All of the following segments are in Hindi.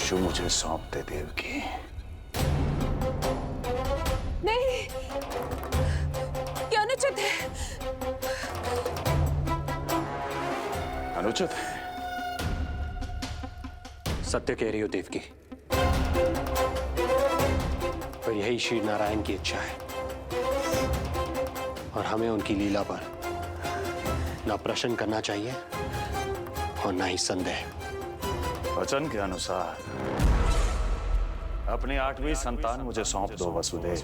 विशु मुझे सौंप दे देवकी। नहीं, क्या अनुचित है। अनुचित है? सत्य कह रही हो देवकी, पर यही श्री नारायण की इच्छा है और हमें उनकी लीला पर ना प्रश्न करना चाहिए और ना ही संदेह। वचन के अनुसार अपनी 8वीं संतान मुझे सौंप दो वसुदेव।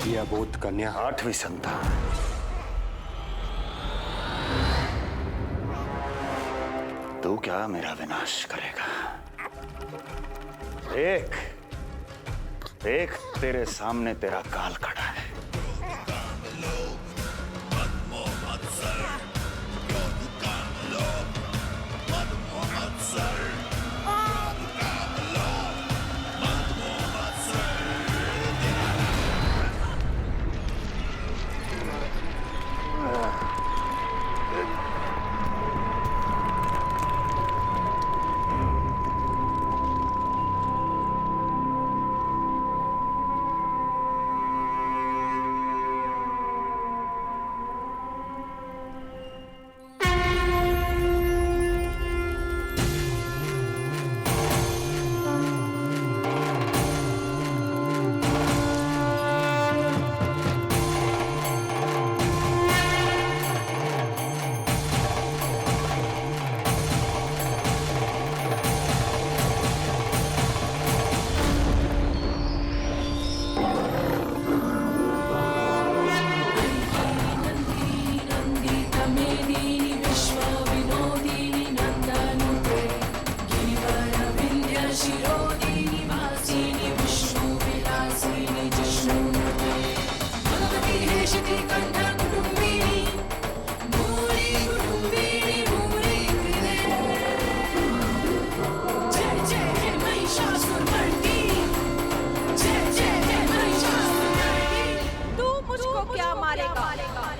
यह अबोध कन्या 8वीं संतान। तू क्या मेरा विनाश करेगा? एक तेरे सामने तेरा काल खड़ा है।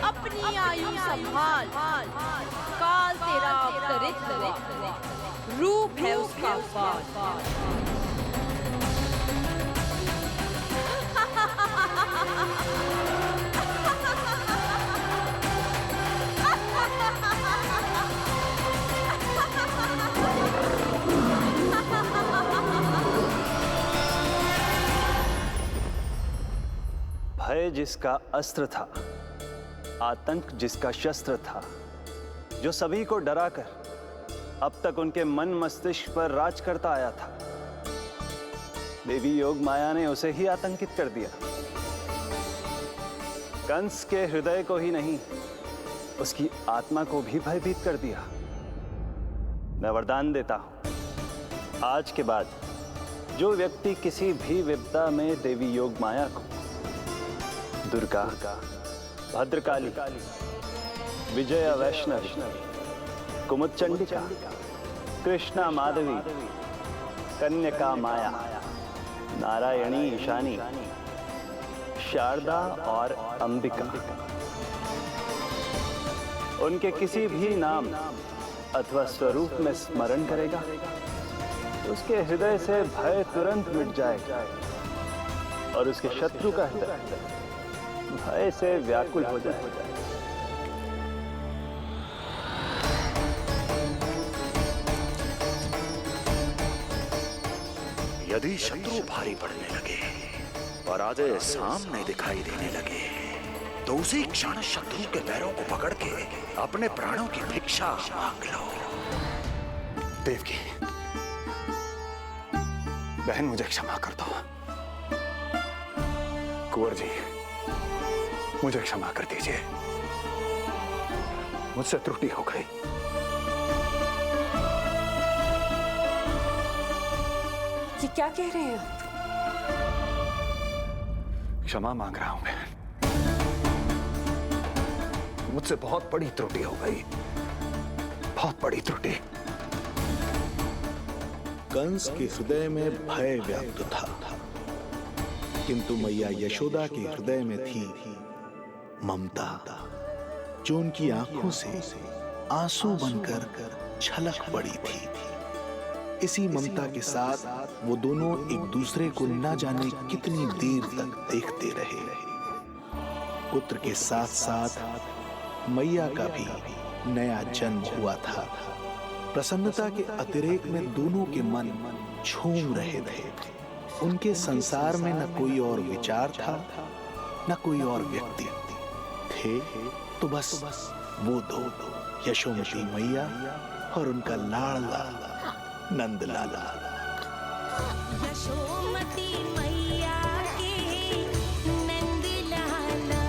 अपनी आयु संभाल, काल तेरा अवतरित रूप है उसका काल। भय जिसका अस्त्र था, आतंक जिसका शस्त्र था, जो सभी को डराकर अब तक उनके मन मस्तिष्क पर राज करता आया था, देवी योग माया ने उसे ही आतंकित कर दिया। कंस के हृदय को ही नहीं, उसकी आत्मा को भी भयभीत कर दिया। मैं वरदान देता हूं, आज के बाद जो व्यक्ति किसी भी विपदा में देवी योग माया को, दुर्गा, भद्रकाली, विजया वैष्णवी, कुमुदचंडिका, कृष्णा माधवी, कन्यका माया, नारायणी ईशानी, शारदा और अंबिका, उनके किसी भी नाम अथवा स्वरूप में स्मरण करेगा, उसके हृदय से भय तुरंत मिट जाएगा और उसके शत्रु का हृदय भय से व्याकुल हो जाएगा। यदि शत्रु भारी पड़ने लगे, पराजय सामने दिखाई देने लगे, तो उसी क्षण शत्रु के पैरों को पकड़ के अपने प्राणों की भिक्षा मांग लो। देवकी, बहन मुझे क्षमा कर दो। कुंवर जी, मुझे क्षमा कर दीजिए, मुझसे त्रुटि हो गई। ये क्या कह रहे हैं आप? क्षमा मांग रहा हूं बहन, मुझसे बहुत बड़ी त्रुटि हो गई, बहुत बड़ी त्रुटि। कंस के हृदय में भय व्याप्त था, किंतु मैया यशोदा के हृदय में थी ममता, जो उनकी आंखों से आंसू बनकर छलक पड़ी थी। इसी ममता के साथ वो दोनों एक दूसरे को न जाने कितनी देर तक देखते रहे। पुत्र के साथ साथ मैया का भी नया जन्म हुआ था। प्रसन्नता के अतिरेक में दोनों के मन झूम रहे थे। उनके संसार में न कोई और विचार था, न कोई और व्यक्ति थे, तो बस वो दो, यशोमती मैया और उनका लाडला नंद लाला। यशोमती मैया के नंद लाला,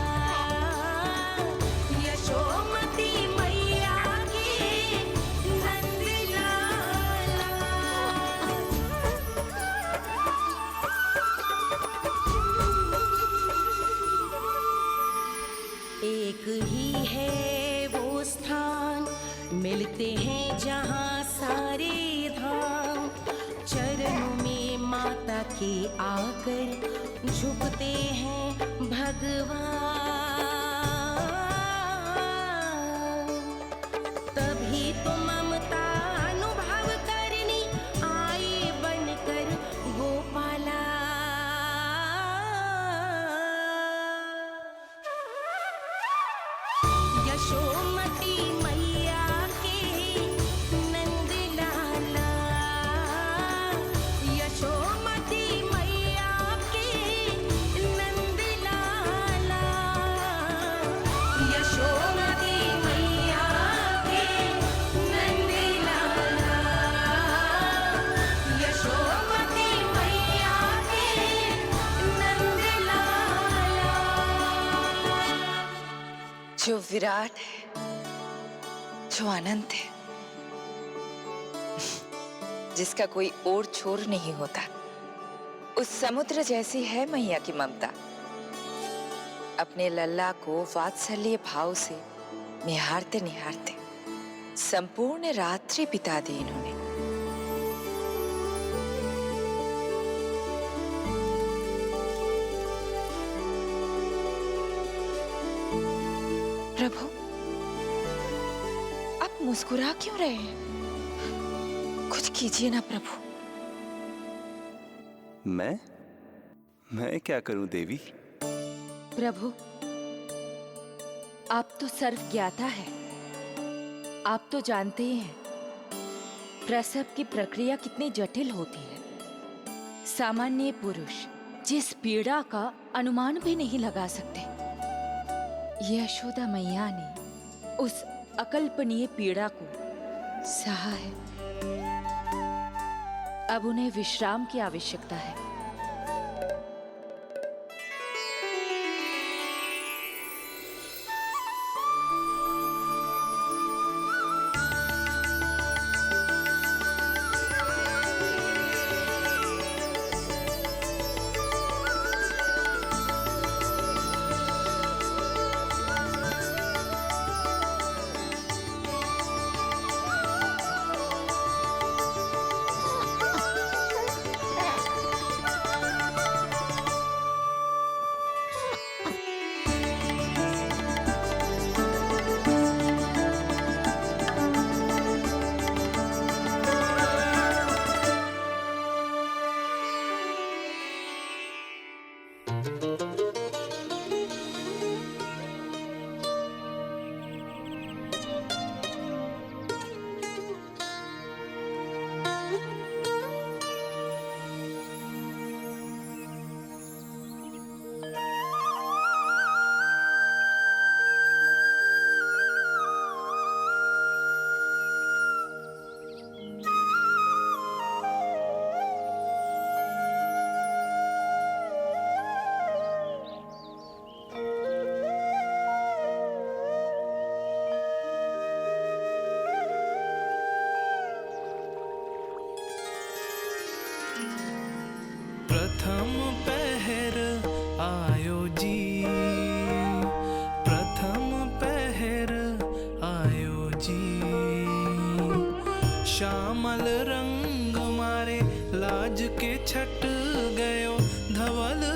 यशोमती मैया के नंद लाला। एक ही है वो स्थान, मिलते हैं जहाँ सारे धाम। चरणों में माता के आकर झुकते हैं भगवान। तभी तो ममता अनुभव करनी आए बनकर गोपाला। यशोमती मैया के नंद लाला, यशोमती मैया के नंद लाला, यशोमती मैया के नंद लाला, यशोमती मैया के नंद लाला। जो विराट है, जो अनंत है, जिसका कोई और छोर नहीं होता, उस समुद्र जैसी है मैया की ममता। अपने लल्ला को वात्सल्य भाव से निहारते निहारते संपूर्ण रात्रि बिता दी इन्होंने। प्रभु, आप मुस्कुरा क्यों रहे हैं? कुछ कीजिए ना प्रभु। मैं क्या करूं देवी? प्रभु, आप तो सर्वज्ञाता है। आप तो जानते ही हैं प्रसव की प्रक्रिया कितनी जटिल होती है। सामान्य पुरुष जिस पीड़ा का अनुमान भी नहीं लगा सकते, यशोदा मैया ने उस अकल्पनीय पीड़ा को सहा है। अब उन्हें विश्राम की आवश्यकता है।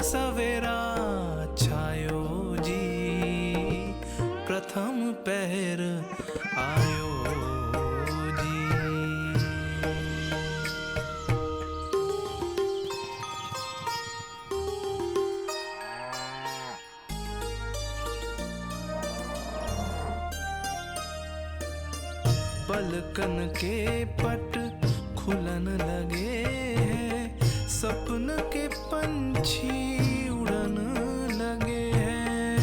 सवेरा छायो जी, प्रथम पहर आयो जी। पलकन के पट खुलन लगे हैं, सपन के पंछी उड़न लगे हैं।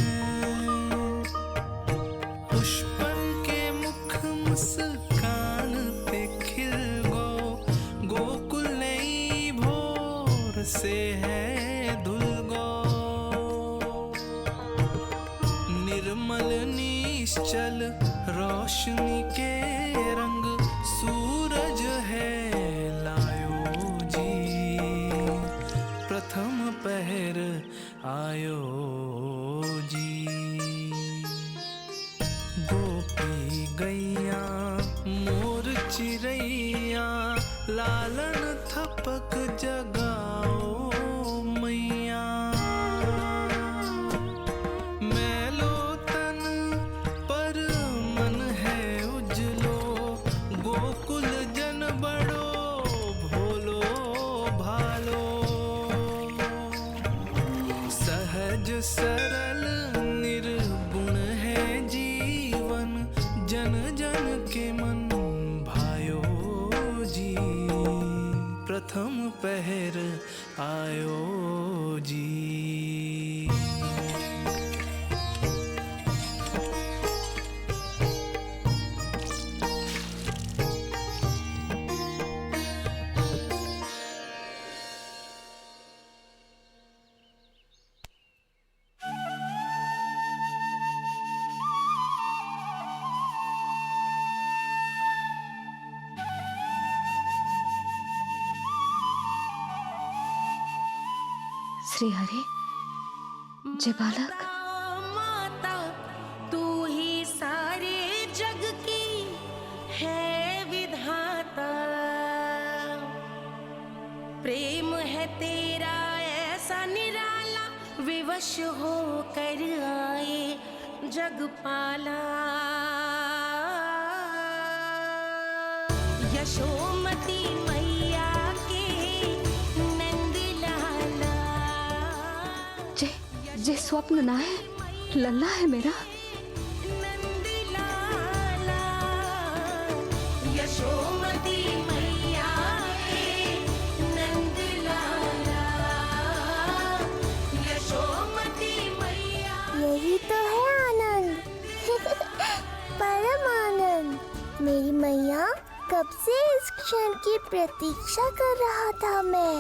पुष्पन के मुख मुस्कान पे खिल गो, गोकुल नई भोर से है धुल गो। निर्मल निश्चल रोशनी के रंग सूरज है लायो जी, प्रथम पहर आयो जी। गोपी गैया मोर चिड़ैया, लालन थपक जगाओ मैया। मैलो तन पर मन है उजलो, गोकुल जन बड़ो भोलो भालो। सहज सरल निर्गुण है जीवन, जन जन के मन भायो जी, प्रथम पहर आयो जी। श्री हरि, जय बालक। माता तू ही सारे जग की है विधाता, प्रेम है तेरा ऐसा निराला, विवश हो कर आए जगपाला। यशोमती मैया के नंद लाला, जे स्वप्न ना है, लल्ला है मेरा। नंद लाला, यशोमती मैया के नंद लाला, यशोमती मैया। यही तो है आनंद, परम आनंद। मेरी मैया, कब से इस क्षण की प्रतीक्षा कर रहा था मैं।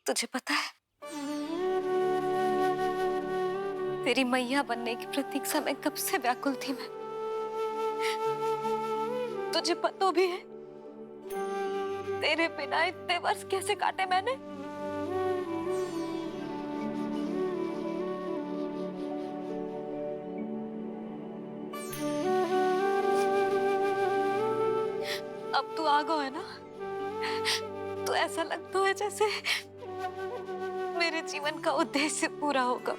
तुझे पता है, तेरी मैया बनने की प्रतीक्षा में कब से व्याकुल थी मैं। तुझे पता भी है तेरे बिना इतने वर्ष कैसे काटे मैंने। अब तू आ गया है ना, तो ऐसा लगता है जैसे मेरे जीवन का उद्देश्य पूरा होगा।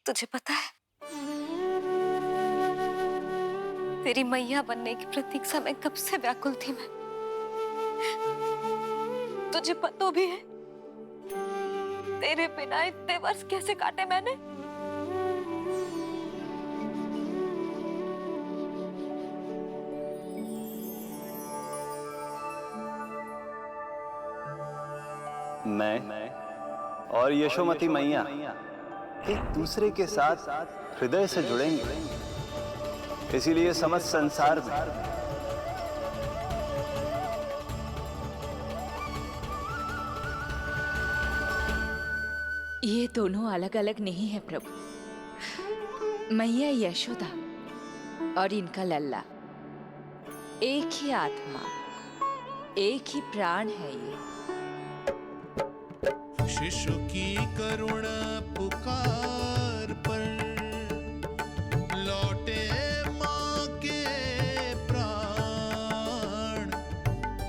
तुझे पता है, तेरी मैया बनने की प्रतीक्षा में कब से व्याकुल थी मैं। तुझे पता भी है तेरे बिना इतने वर्ष कैसे काटे मैंने। मैं और यशोमती मैया एक दूसरे के साथ हृदय से जुड़ेंगे, इसीलिए समस्त संसार में ये दोनों अलग अलग नहीं है प्रभु। मैया यशोदा और इनका लल्ला एक ही आत्मा, एक ही प्राण है ये। शिशु की करुण पुकार पर लौटे माँ के प्राण,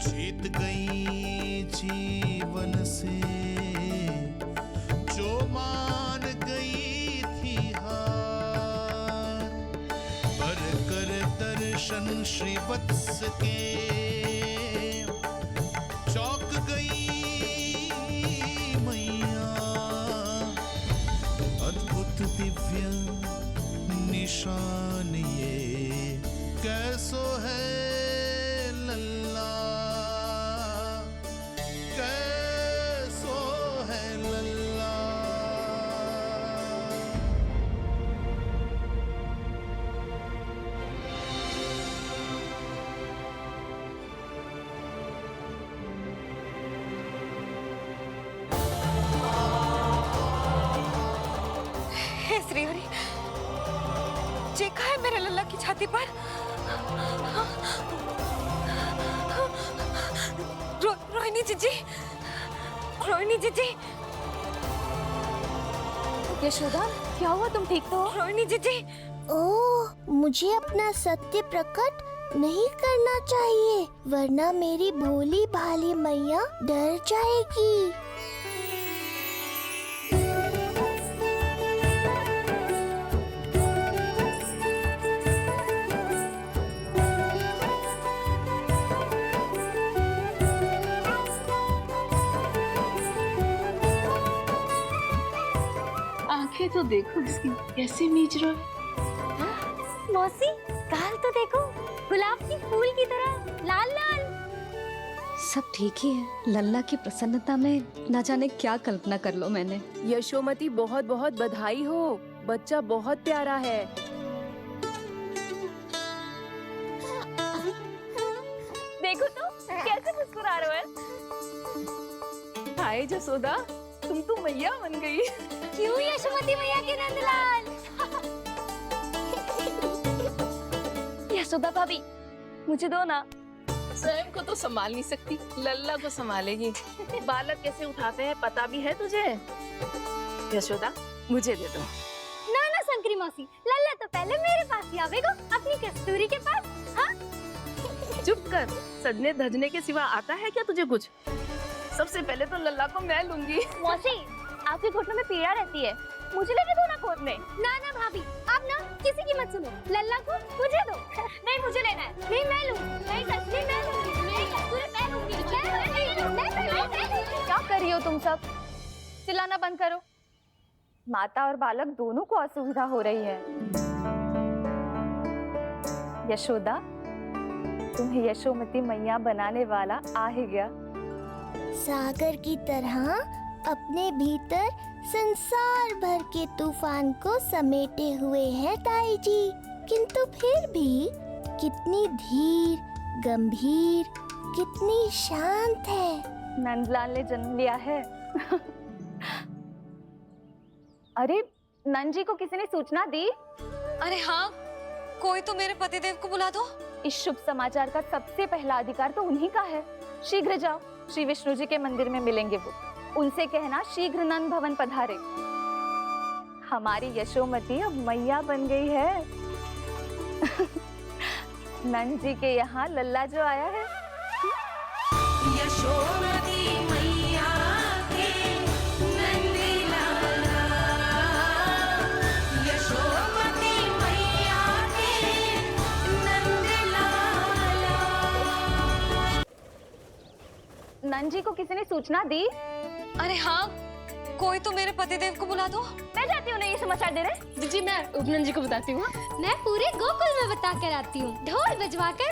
जीत गई जीवन से जो मान गई थी हार। पर कर दर्शन श्री वत्स के चौक गई मैया, अद्भुत दिव्य निशान ये कैसो है लल्ला, कैसो है लल्ला। हे श्री हरि, देखा है मेरे लल्ला की छाती पर रोहिणी जीजी, रोहिणी जीजी। यशोदा, क्या हुआ? तुम ठीक तो हो? रोहिणी जीजी। ओह, मुझे अपना सत्य प्रकट नहीं करना चाहिए, वरना मेरी भोली भाली मैया डर जाएगी। आंखें तो देखो इसकी कैसे मीच रहा है। मौसी, गाल तो देखो, गुलाब की फूल की तरह लाल लाल। सब ठीक ही है। लल्ला की प्रसन्नता में न जाने क्या कल्पना कर लो मैंने। यशोमती, बहुत बहुत बधाई हो, बच्चा बहुत प्यारा है। देखो तो कैसे मुस्कुरा रहा है। हाय जसोदा, तुम तो मैया बन गई। क्यों यशोमती मैया के नंदलाल। यशोदा भाभी, मुझे दो ना। स्वयं को तो संभाल नहीं सकती, लल्ला को संभालेगी। बालक कैसे उठाते हैं पता भी है तुझे? यशोदा, मुझे दे दो। ना ना शंकरी मौसी, लल्ला तो पहले मेरे पास ही आवेगा, अपनी कस्तूरी के पास। हाँ? चुप कर, सजने धजने के सिवा आता है क्या तुझे कुछ? सबसे पहले तो लल्ला को मैं लूंगी। मौसी, आपके घुटनों में पीड़ा रहती है, मुझे लेके दो ना गोद में। ना ना भाभी, आप ना किसी की मत सुनो, लल्ला को मुझे दो। नहीं, मुझे लेना है। नहीं, मैं लूं। नहीं सच्ची मैं लूंगी। नहीं कस्तूरी मैं लूंगी। क्या कर रही हो तुम सब? चिल्लाना बंद करो। माता और बालक दोनों को असुविधा हो रही है। यशोदा, तुम्हें यशोमती मैया बनाने वाला आ ही गया। सागर की तरह अपने भीतर संसार भर के तूफान को समेटे हुए हैं ताई जी, किंतु फिर भी कितनी धीर, गंभीर, कितनी शांत है। नंदलाल ने जन्म लिया है। अरे, नंद जी को किसी ने सूचना दी? अरे हाँ, कोई तो मेरे पतिदेव को बुला दो। इस शुभ समाचार का सबसे पहला अधिकार तो उन्हीं का है। शीघ्र जाओ, श्री विष्णु जी के मंदिर में मिलेंगे वो। उनसे कहना शीघ्र नंद भवन पधारे। हमारी यशोमती अब मैया बन गई है। नंद जी के यहाँ लल्ला जो आया है। यशोमती मैया के नंदलाला, यशोमती मैया के नंदलाला। नंद जी को किसी ने सूचना दी? अरे हाँ, कोई तो मेरे पतिदेव को बुला दो। मैं जाती हूँ, नहीं ये समाचार दे रहे। जी, मैं उपनंद जी को बताती हूँ। मैं पूरे गोकुल में बता कर आती हूँ, ढोल बजवा कर।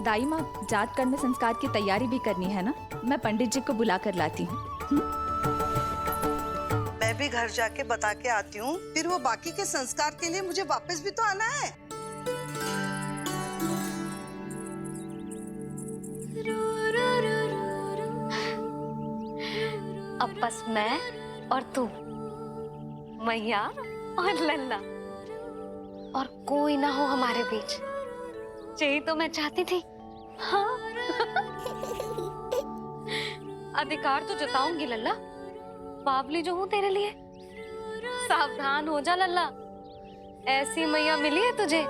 दाई माँ, जात कर्म संस्कार की तैयारी भी करनी है ना, मैं पंडित जी को बुला कर लाती हूँ। मैं भी घर जाके बता के आती हूँ, फिर वो बाकी के संस्कार के लिए मुझे वापस भी तो आना है। अब बस मैं और तू, मैया और लल्ला, और कोई ना हो हमारे बीच। यही तो मैं चाहती थी। हाँ। अधिकार तो जताऊंगी लल्ला, बावली जो हूँ तेरे लिए। सावधान हो जा लल्ला, ऐसी मैया मिली है तुझे।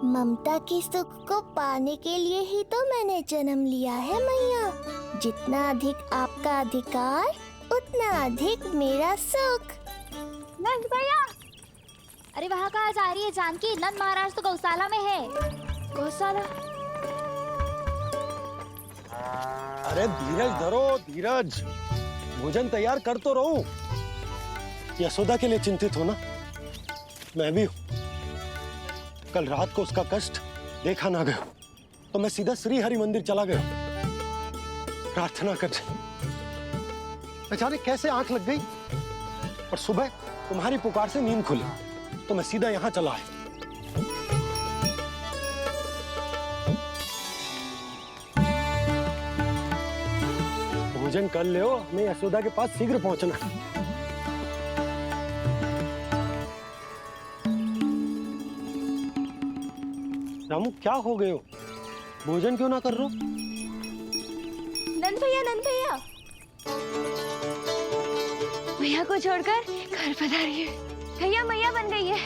ममता की सुख को पाने के लिए ही तो मैंने जन्म लिया है मैया। जितना अधिक आपका अधिकार, उतना अधिक मेरा सुख। नंद भैया, अरे वहाँ कहाँ जा रही है जानकी? नंद महाराज तो गौशाला में है। गौशाला? अरे धीरज धरो, धीरज। भोजन तैयार कर तो रहूं। यशोदा के लिए चिंतित हो ना? मैं भी हूं। कल रात को उसका कष्ट देखा ना गया तो मैं सीधा श्री हरि मंदिर चला गया प्रार्थना करने। न जाने कैसे आंख लग गई और सुबह तुम्हारी पुकार से नींद खुली तो मैं सीधा यहां चला आया। भोजन कर ले, हमें यशोदा के पास शीघ्र पहुंचना है। रामू, क्या हो गए हो? भोजन क्यों ना कर रहे हो? नंद भैया, नंद भैया, भैया को छोड़कर घर पधारी है। भैया मैया बन गई है।